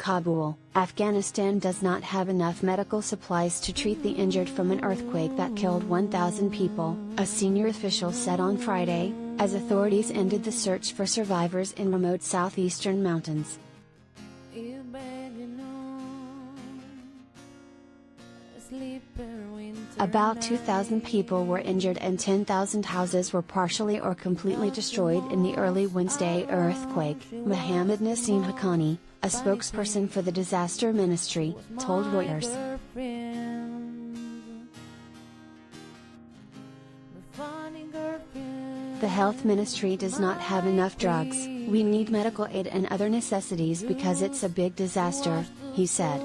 Kabul, Afghanistan does not have enough medical supplies to treat the injured from an earthquake that killed 1,000 people, a senior official said on Friday, as authorities ended the search for survivors in remote southeastern mountains. About 2,000 people were injured and 10,000 houses were partially or completely destroyed in the early Wednesday earthquake, Mohammad Nassim Haqqani, a spokesperson for the disaster ministry, told Reuters. The health ministry does not have enough drugs. We need medical aid and other necessities because it's a big disaster, he said.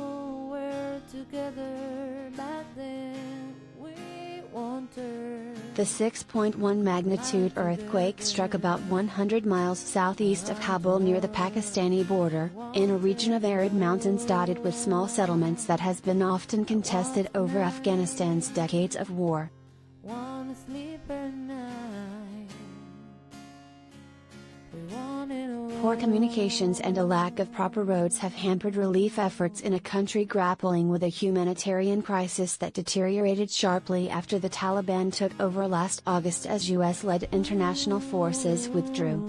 The 6.1 magnitude earthquake struck about 100 miles southeast of Kabul near the Pakistani border, in a region of arid mountains dotted with small settlements that has been often contested over Afghanistan's decades of war. Poor communications and a lack of proper roads have hampered relief efforts in a country grappling with a humanitarian crisis that deteriorated sharply after the Taliban took over last August as US-led international forces withdrew.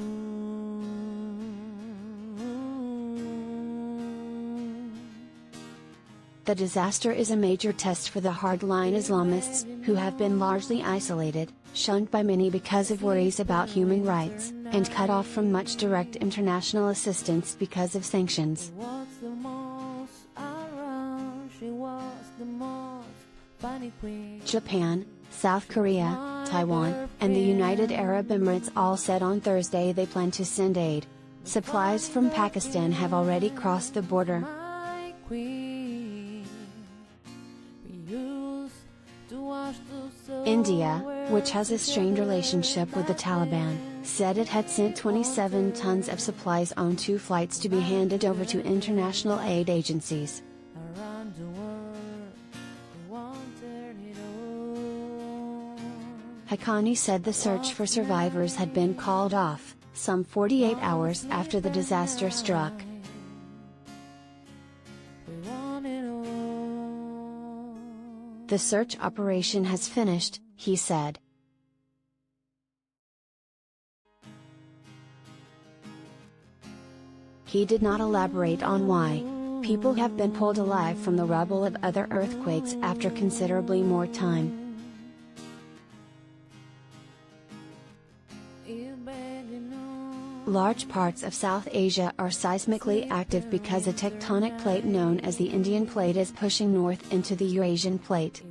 The disaster is a major test for the hardline Islamists, who have been largely isolated, shunned by many because of worries about human rights, and cut off from much direct international assistance because of sanctions. Japan, South Korea, Taiwan, and the United Arab Emirates all said on Thursday they plan to send aid. Supplies from Pakistan have already crossed the border. India, which has a strained relationship with the Taliban, said it had sent 27 tons of supplies on 2 flights to be handed over to international aid agencies. Haqqani said the search for survivors had been called off, some 48 hours after the disaster struck. The search operation has finished, he said. He did not elaborate on why. People have been pulled alive from the rubble of other earthquakes after considerably more time. Large parts of South Asia are seismically active because a tectonic plate known as the Indian Plate is pushing north into the Eurasian Plate.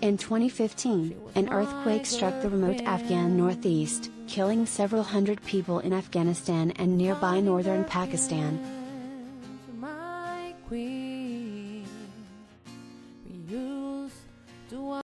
In 2015, an earthquake struck the remote Afghan northeast, killing several hundred people in Afghanistan and nearby northern Pakistan.